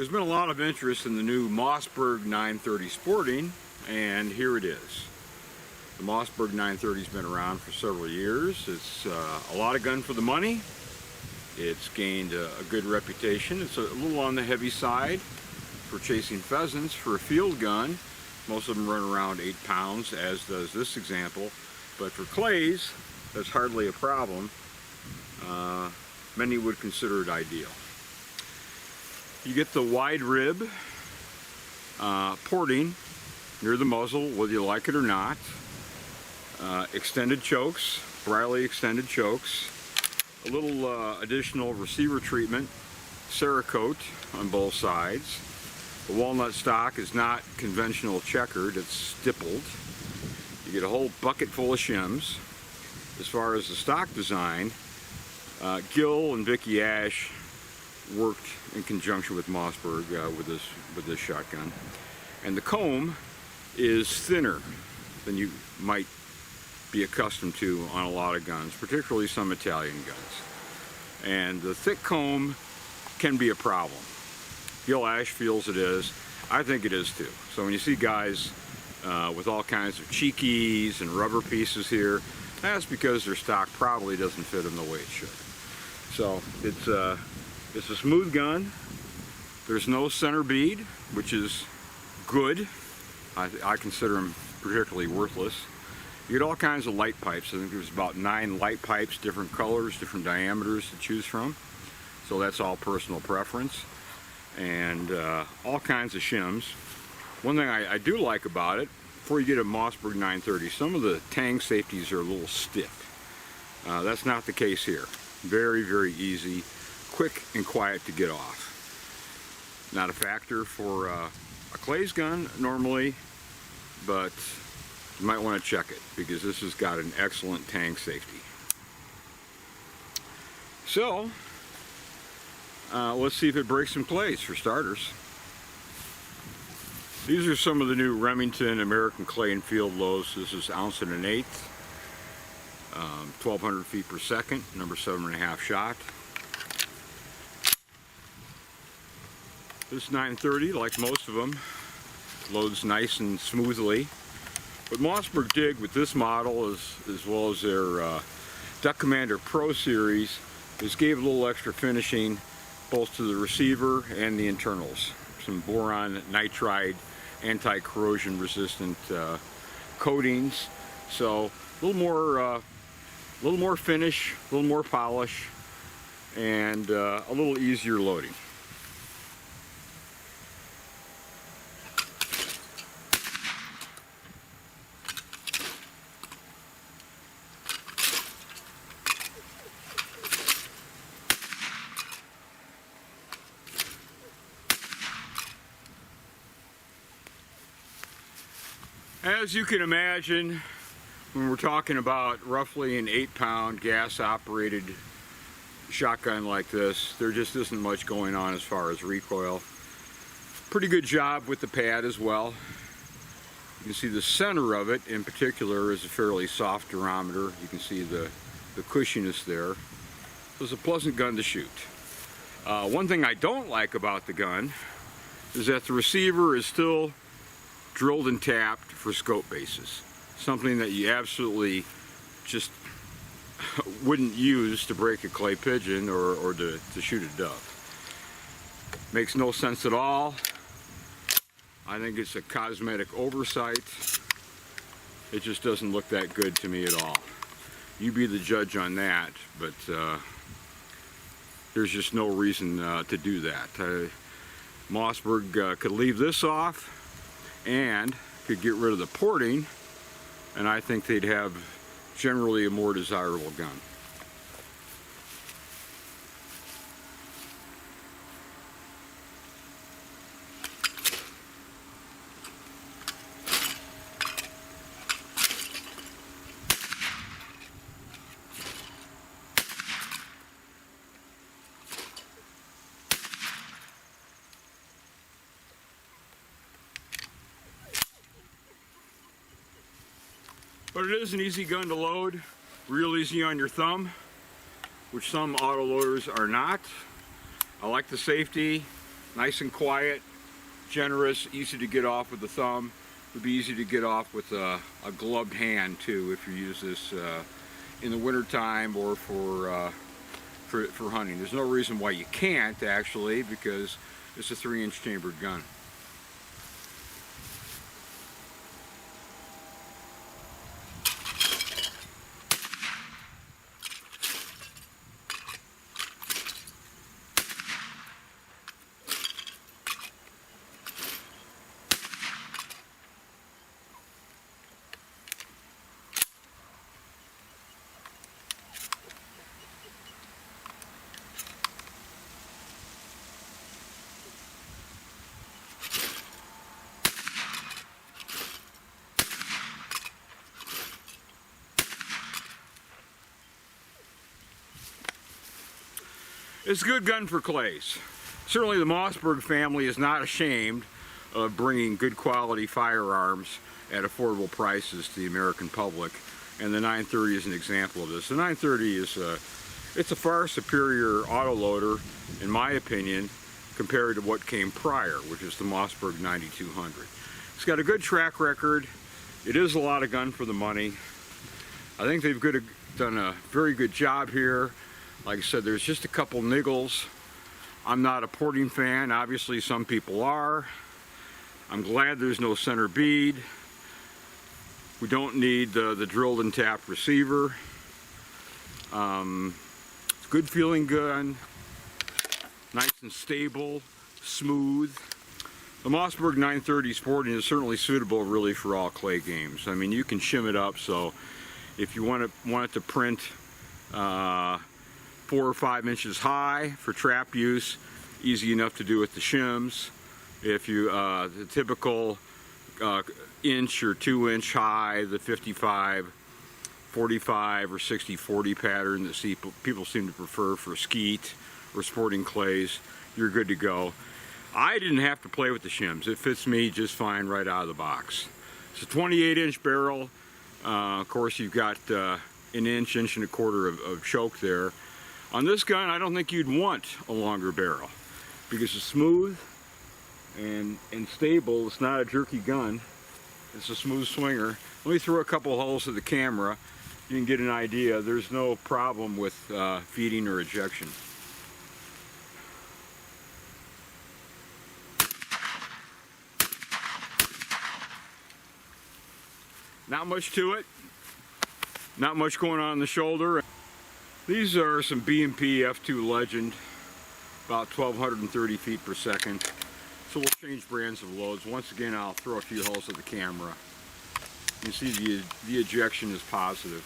There's been a lot of interest in the new Mossberg 930 Sporting, and here it is. The Mossberg 930's been around for several years. It's a lot of gun for the money. It's gained a good reputation. It's a little on the heavy side for chasing pheasants. For a field gun, most of them run around 8 pounds, as does this example. But for clays, that's hardly a problem. Many would consider it ideal. You get the wide rib porting near the muzzle, whether you like it or not. Extended chokes, Briley extended chokes. A little additional receiver treatment, Cerakote on both sides. The walnut stock is not conventional checkered, it's stippled. You get a whole bucket full of shims. As far as the stock design, Gil and Vicky Ash worked in conjunction with Mossberg with this shotgun. And the comb is thinner than you might be accustomed to on a lot of guns, particularly some Italian guns. And the thick comb can be a problem. Gil Ash feels it is. I think it is too. So when you see guys with all kinds of cheekies and rubber pieces here, that's because their stock probably doesn't fit them the way it should. So it's a smooth gun. There's no center bead, which is good. I consider them particularly worthless. You get all kinds of light pipes. I think there's about 9 light pipes, different colors, different diameters to choose from. So that's all personal preference. And all kinds of shims. One thing I do like about it, before you get a Mossberg 930, some of the tang safeties are a little stiff. That's not the case here. Very, very easy, quick and quiet to get off. Not a factor for a clays gun normally, but you might want to check it because this has got an excellent tang safety. So let's see if it breaks some clays for starters. These are some of the new Remington American Clay and Field lows. This is 1 1/8 ounce, 1200 feet per second, number 7.5 shot. This 930, like most of them, loads nice and smoothly. What Mossberg did with this model, as well as their Duck Commander Pro series, is gave a little extra finishing both to the receiver and the internals. Some boron nitride anti-corrosion resistant coatings. So a little more finish, a little more polish, and a little easier loading. As you can imagine, when we're talking about roughly an 8-pound gas-operated shotgun like this, there just isn't much going on as far as recoil. Pretty good job with the pad as well. You can see the center of it in particular is a fairly soft durometer. You can see the cushiness there. So it's a pleasant gun to shoot. One thing I don't like about the gun is that the receiver is still drilled and tapped for scope bases. Something that you absolutely just wouldn't use to break a clay pigeon or to shoot a dove. Makes no sense at all. I think it's a cosmetic oversight. It just doesn't look that good to me at all. You be the judge on that, but there's just no reason to do that. Mossberg could leave this off and could get rid of the porting, and I think they'd have generally a more desirable gun. But it is an easy gun to load, real easy on your thumb, which some auto loaders are not. I like the safety. Nice and quiet, generous, easy to get off with the thumb. Would be easy to get off with a gloved hand too if you use this in the winter time or for hunting. There's no reason why you can't actually, because it's a 3-inch chambered gun. It's a good gun for clays. Certainly the Mossberg family is not ashamed of bringing good quality firearms at affordable prices to the American public, and the 930 is an example of this. The 930 is it's a far superior autoloader, in my opinion, compared to what came prior, which is the Mossberg 9200. It's got a good track record. It is a lot of gun for the money. I think they've done a very good job here. Like I said, there's just a couple niggles. I'm not a porting fan. Obviously, some people are. I'm glad there's no center bead. We don't need the drilled and tapped receiver. It's a good feeling gun. Nice and stable, smooth. The Mossberg 930 Sporting is certainly suitable really for all clay games. I mean, you can shim it up, so if you want it to print 4 or 5 inches high for trap use, easy enough to do with the shims. If you the typical inch or 2 inch high, the 55, 45 or 60-40 pattern that people seem to prefer for skeet or sporting clays, you're good to go. I didn't have to play with the shims. It fits me just fine right out of the box. It's a 28-inch barrel. Of course, you've got an inch and a quarter of choke there. On this gun, I don't think you'd want a longer barrel because it's smooth and stable. It's not a jerky gun. It's a smooth swinger. Let me throw a couple holes at the camera. You can get an idea. There's no problem with feeding or ejection. Not much to it. Not much going on the shoulder. These are some B&P F2 Legend, about 1,230 feet per second. So we'll change brands of loads. Once again, I'll throw a few holes at the camera. You see the ejection is positive.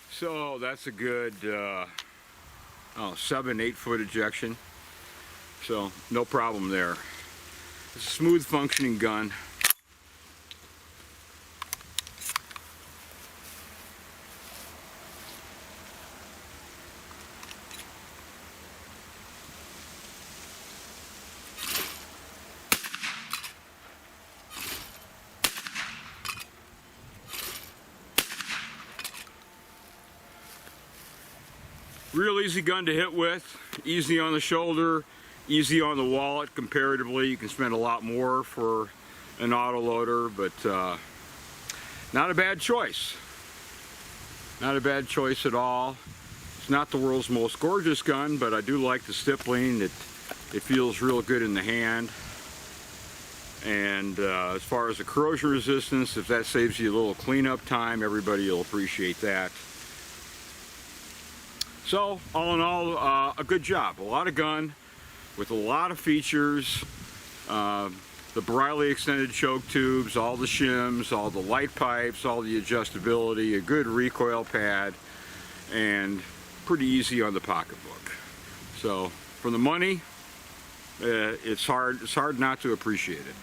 So that's a good 7-8 foot ejection. So no problem there. It's a smooth functioning gun. Real easy gun to hit with, easy on the shoulder, easy on the wallet comparatively. You can spend a lot more for an autoloader, but not a bad choice. Not a bad choice at all. It's not the world's most gorgeous gun, but I do like the stippling. It feels real good in the hand. And as far as the corrosion resistance, if that saves you a little cleanup time, everybody will appreciate that. So, all in all, a good job. A lot of gun with a lot of features. The Briley extended choke tubes, all the shims, all the light pipes, all the adjustability, a good recoil pad, and pretty easy on the pocketbook. So, for the money, it's hard not to appreciate it.